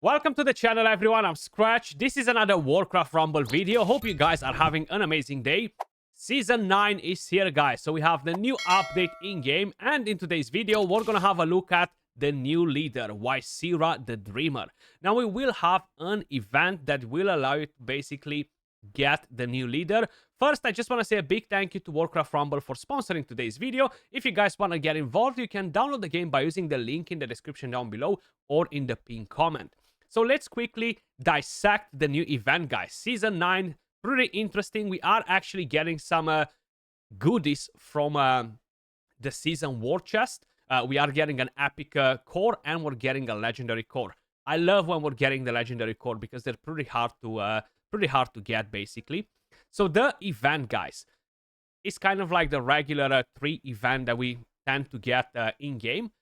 Welcome to the channel, everyone. I'm Skratch. This is another Warcraft Rumble video. Hope you guys are having an amazing day. Season 9 is here, guys. So we have the new update in-game. And in today's video, we're going to have a look at the new leader, Ysera The Dreamer. Now, we will have an event that will allow you to basically get the new leader. First, I just want to say a big thank you to Warcraft Rumble for sponsoring today's video. If you guys want to get involved, you can download the game by using the link in the description down below or in the pinned comment. So let's quickly dissect the new event, guys. Season 9, pretty interesting. We are actually getting some goodies from the Season War chest. We are getting an epic core and we're getting a legendary core. I love when we're getting the legendary core because they're pretty hard to get, basically. So the event, guys, is kind of like the regular 3 event that we tend to get in-game.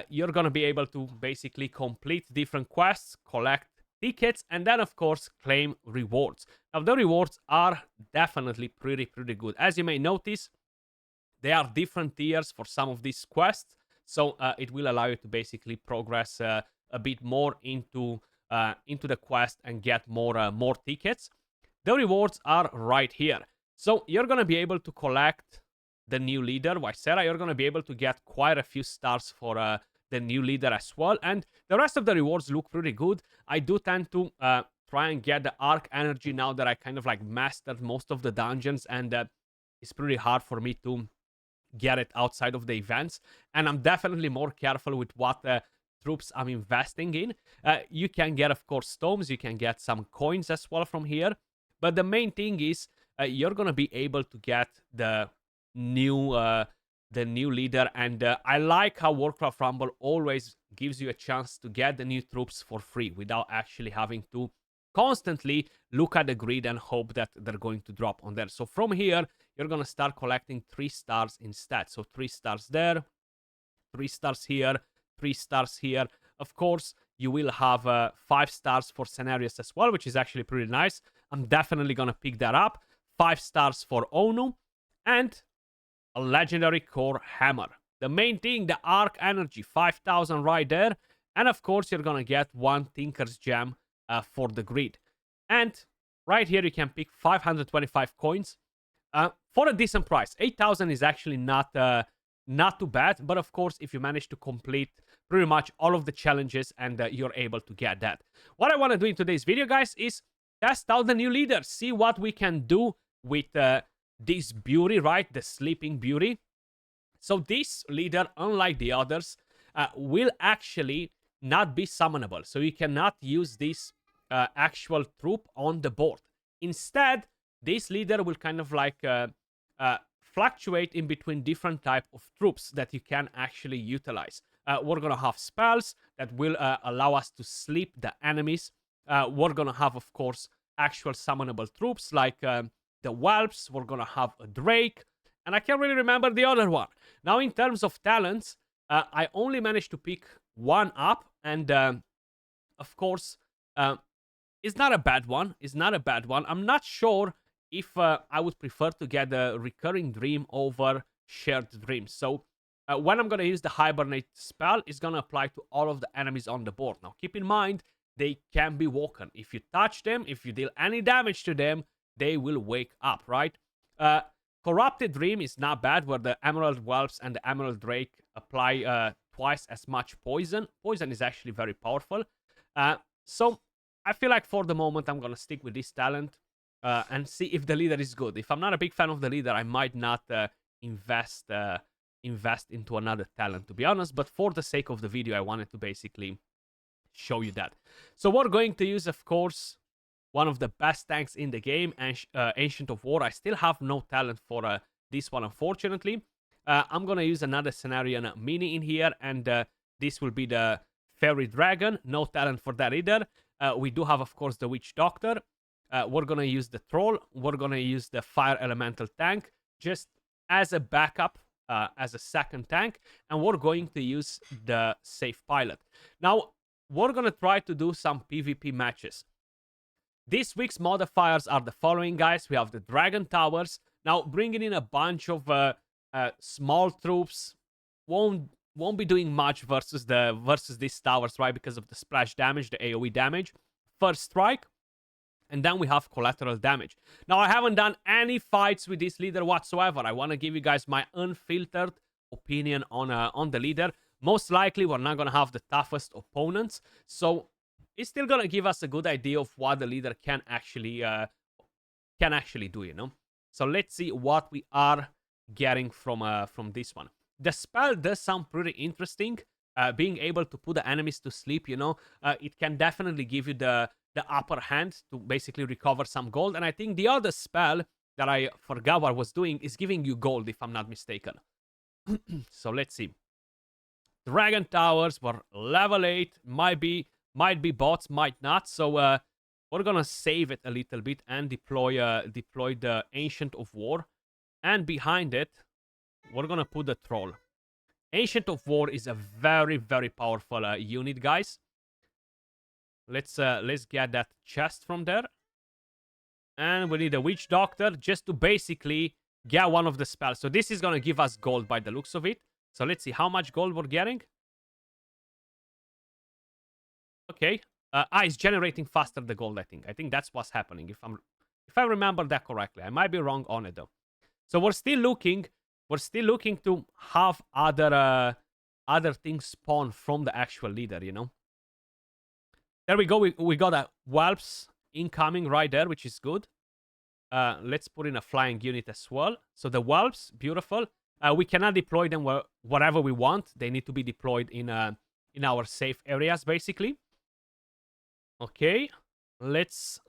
You're going to be able to basically complete different quests, collect tickets, and then, of course, claim rewards. Now, the rewards are definitely pretty good. As you may notice, there are different tiers for some of these quests, so it will allow you to basically progress a bit more into the quest and get more tickets. The rewards are right here. So you're going to be able to collect the new leader, Ysera. You're going to be able to get quite a few stars for the new leader as well. And the rest of the rewards look pretty good. I do tend to try and get the arc energy now that I kind of like mastered most of the dungeons. And it's pretty hard for me to get it outside of the events. And I'm definitely more careful with what troops I'm investing in. You can get, of course, stones. You can get some coins as well from here. But the main thing is you're going to be able to get the new leader, and I like how Warcraft Rumble always gives you a chance to get the new troops for free without actually having to constantly look at the grid and hope that they're going to drop on there. So from here, you're going to start collecting 3 stars instead. So 3 stars there, 3 stars here, 3 stars here. Of course, you will have 5 stars for scenarios as well, which is actually pretty nice. I'm definitely going to pick that up. 5 stars for Onu, and a legendary core hammer. The main thing, the arc energy, 5,000 right there. And of course, you're going to get 1 Tinker's Gem for the grid. And right here, you can pick 525 coins for a decent price. 8,000 is actually not too bad. But of course, if you manage to complete pretty much all of the challenges, and you're able to get that. What I want to do in today's video, guys, is test out the new leader. See what we can do with this beauty, right? The sleeping beauty. So this leader, unlike the others, will actually not be summonable. So you cannot use this actual troop on the board. Instead, this leader will kind of like fluctuate in between different type of troops that you can actually utilize. We're going to have spells that will allow us to sleep the enemies. We're going to have, of course, actual summonable troops like the whelps. We're gonna have a drake, and I can't really remember the other one. Now, in terms of talents, I only managed to pick 1 up, and of course, it's not a bad one. I'm not sure if I would prefer to get a recurring dream over shared dreams. So when I'm gonna use the hibernate spell, it's gonna apply to all of the enemies on the board. Now, keep in mind, they can be woken. If you touch them, if you deal any damage to them, they will wake up, right? Corrupted Dream is not bad, where the Emerald Whelps and the Emerald Drake apply twice as much poison. Poison is actually very powerful. So I feel like for the moment, I'm going to stick with this talent and see if the leader is good. If I'm not a big fan of the leader, I might not invest into another talent, to be honest. But for the sake of the video, I wanted to basically show you that. So we're going to use, of course, one of the best tanks in the game, Ancient of War. I still have no talent for this one, unfortunately. I'm going to use another Scenarian Mini in here, and this will be the Fairy Dragon. No talent for that either. We do have, of course, the Witch Doctor. We're going to use the Troll. We're going to use the Fire Elemental tank just as a backup, as a second tank. And we're going to use the Safe Pilot. Now, we're going to try to do some PvP matches. This week's modifiers are the following, guys. We have the Dragon Towers. Now, bringing in a bunch of small troops won't won't be doing much versus these towers, right? Because of the splash damage, the AoE damage. First strike, and then we have collateral damage. Now, I haven't done any fights with this leader whatsoever. I want to give you guys my unfiltered opinion on the leader. Most likely, we're not going to have the toughest opponents. So, it's still going to give us a good idea of what the leader can actually do, you know? So, let's see what we are getting from this one. The spell does sound pretty interesting. Being able to put the enemies to sleep, you know, it can definitely give you the upper hand to basically recover some gold. And I think the other spell that I forgot what I was doing is giving you gold, if I'm not mistaken. So let's see. Dragon Towers were level 8. Might be bots, might not. So we're gonna save it a little bit and deploy the Ancient of War. And behind it, we're gonna put the Troll. Ancient of War is a very, very powerful unit, guys. Let's get that chest from there. And we need a Witch Doctor just to basically get one of the spells. So this is going to give us gold by the looks of it. So let's see how much gold we're getting. Okay. It's generating faster the gold, I think. I think that's what's happening, if I remember that correctly. I might be wrong on it, though. So we're still looking to have other things spawn from the actual leader, you know. There we go. We got a Whelps incoming right there, which is good. Let's put in a flying unit as well. So the Whelps, beautiful. We cannot deploy them wherever we want. They need to be deployed in our safe areas, basically. Okay, let's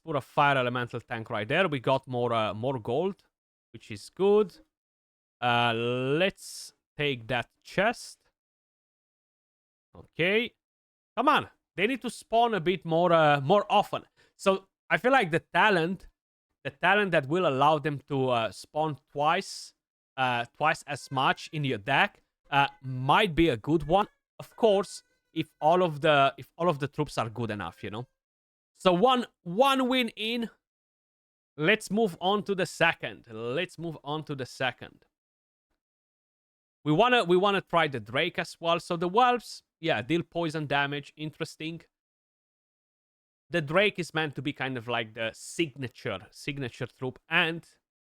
put a fire elemental tank right there. We got more gold, which is good. Let's take that chest. Okay, come on. They need to spawn a bit more often. So I feel like the talent that will allow them to spawn twice as much in your deck might be a good one. Of course, if all of the troops are good enough, you know. So one win in. Let's move on to the second. We wanna try the Drake as well. So the Whelps, yeah, deal poison damage. Interesting. The Drake is meant to be kind of like the signature troop and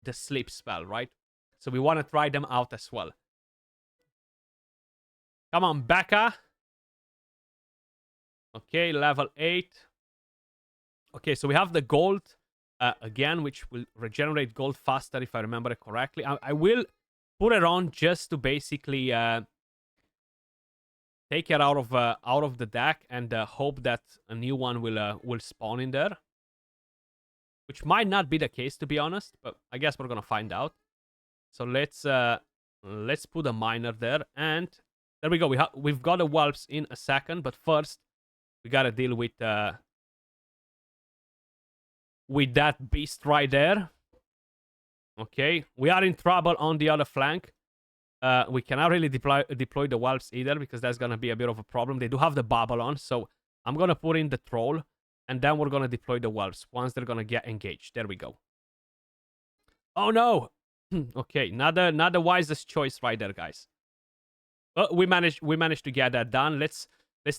the sleep spell, right? So we want to try them out as well. Come on, Becca. Okay, level 8. Okay, so we have the gold again, which will regenerate gold faster, if I remember it correctly. I will put it on just to basically take it out of the deck and hope that a new one will spawn in there, which might not be the case, to be honest, but I guess we're gonna find out. So let's put a miner there, and there we go. We've got a Whelps in a second, but first we gotta deal with that beast right there. Okay, we are in trouble on the other flank. We cannot really deploy the Whelps either, because that's going to be a bit of a problem. They do have the bubble on, so I'm going to put in the Troll, and then we're going to deploy the Whelps once they're going to get engaged. There we go. Oh, no. Okay, not the wisest choice right there, guys. But we managed to get that done. Let's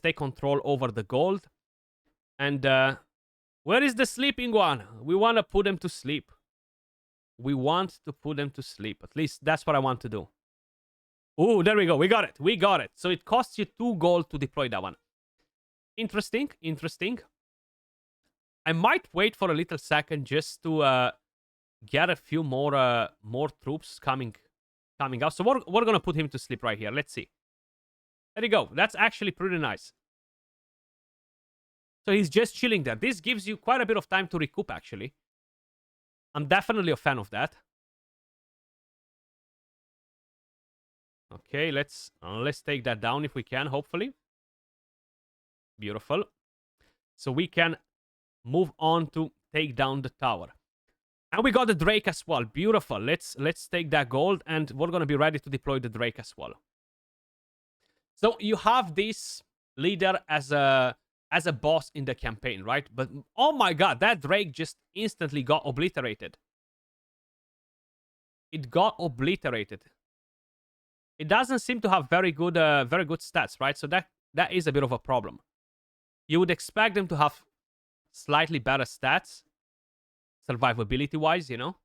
take control over the gold. And where is the sleeping one? We want to put them to sleep. At least that's what I want to do. Oh, there we go. We got it. So it costs you 2 gold to deploy that one. Interesting. I might wait for a little second just to get a few more troops coming out. So we're gonna put him to sleep right here. Let's see. There you go. That's actually pretty nice. So he's just chilling there. This gives you quite a bit of time to recoup, actually. I'm definitely a fan of that. Okay, let's take that down if we can, hopefully. Beautiful. So we can move on to take down the tower. And we got the Drake as well. Beautiful. Let's take that gold, and we're going to be ready to deploy the Drake as well. So you have this leader as a boss in the campaign, right? But oh my god, that Drake just instantly got obliterated. It got obliterated. it doesn't seem to have very good stats, right? So that is a bit of a problem. You would expect them to have slightly better stats, survivability wise, you know.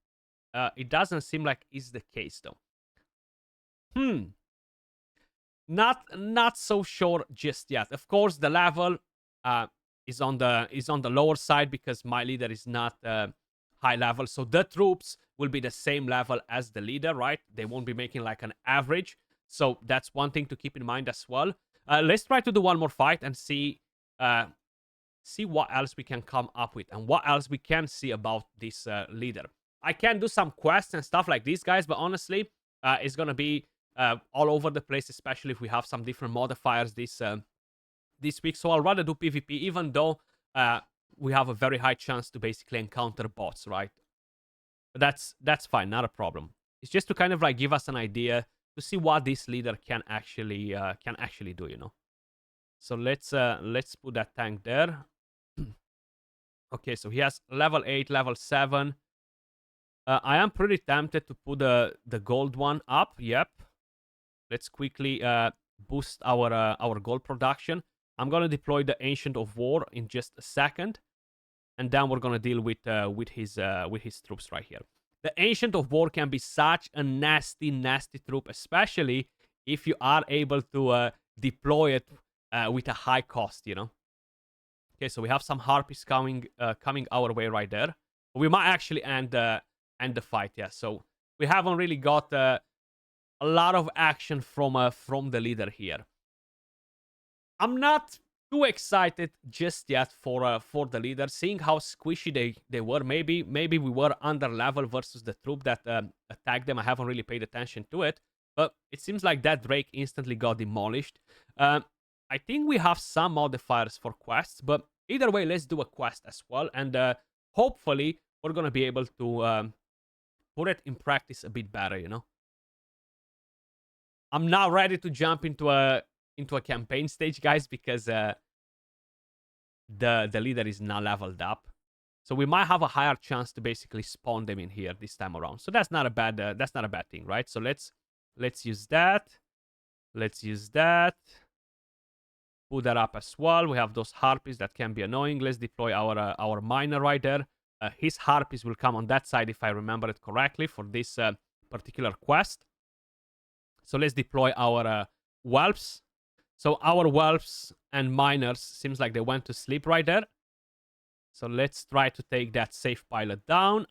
It doesn't seem like is the case though. Not so sure just yet. Of course, the level is on the lower side because my leader is not high level. So the troops will be the same level as the leader, right? They won't be making like an average. So that's one thing to keep in mind as well. Let's try to do one more fight and see what else we can come up with and what else we can see about this leader. I can do some quests and stuff like these guys, but honestly, it's gonna be all over the place, especially if we have some different modifiers this week. So I'll rather do PvP, even though we have a very high chance to basically encounter bots, right? But that's fine, not a problem. It's just to kind of like give us an idea to see what this leader can actually do, you know. So let's put that tank there. Okay, so he has level 8, level 7. I am pretty tempted to put the gold one up. Yep. Let's quickly boost our gold production. I'm gonna deploy the Ancient of War in just a second, and then we're gonna deal with his troops right here. The Ancient of War can be such a nasty troop, especially if you are able to deploy it with a high cost, you know. Okay, so we have some harpies coming our way right there. We might actually end the fight, yeah. So we haven't really got a lot of action from the leader here. I'm not too excited just yet for the leader, seeing how squishy they were. Maybe we were under level versus the troop that attacked them. I haven't really paid attention to it, but it seems like that Drake instantly got demolished. I think we have some modifiers for quests, but either way, let's do a quest as well, and hopefully we're gonna be able to put it in practice a bit better, you know. I'm not ready to jump into a campaign stage, guys, because the leader is not leveled up. So we might have a higher chance to basically spawn them in here this time around. So that's not a bad thing, right? So let's use that. Let's use that. Put that up as well. We have those harpies that can be annoying. Let's deploy our miner right there. His harpies will come on that side if I remember it correctly for this particular quest. So let's deploy our whelps. So our whelps and miners seems like they went to sleep right there. So let's try to take that safe pilot down.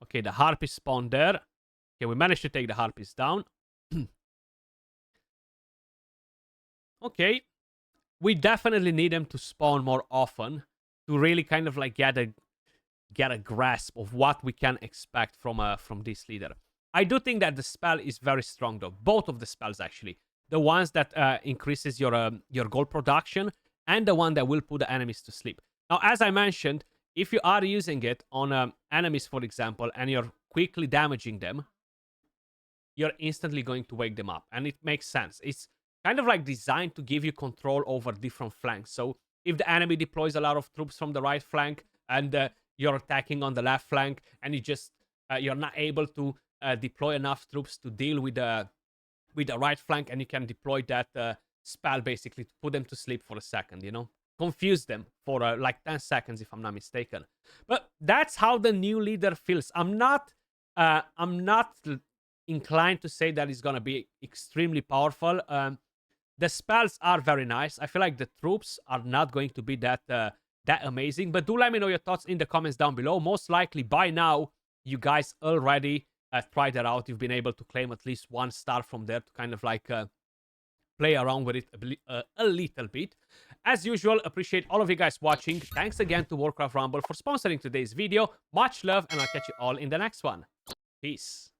Okay, the harpies spawned there. Okay, we managed to take the harpies down. Okay. We definitely need them to spawn more often to really kind of like get a grasp of what we can expect from this leader. I do think that the spell is very strong though. Both of the spells actually. The ones that increases your gold production and the one that will put the enemies to sleep. Now, as I mentioned, if you are using it on enemies, for example, and you're quickly damaging them, you're instantly going to wake them up. And it makes sense. It's kind of like designed to give you control over different flanks. So if the enemy deploys a lot of troops from the right flank and you're attacking on the left flank and you're not able to deploy enough troops to deal with the right flank, and you can deploy that spell basically to put them to sleep for a second, you know? Confuse them for like 10 seconds if I'm not mistaken. But that's how the new leader feels. I'm not inclined to say that it's gonna be extremely powerful. The spells are very nice. I feel like the troops are not going to be that amazing. But do let me know your thoughts in the comments down below. Most likely by now, you guys already tried it out. You've been able to claim at least 1 star from there to kind of like play around with it a little bit. As usual, appreciate all of you guys watching. Thanks again to Warcraft Rumble for sponsoring today's video. Much love, and I'll catch you all in the next one. Peace.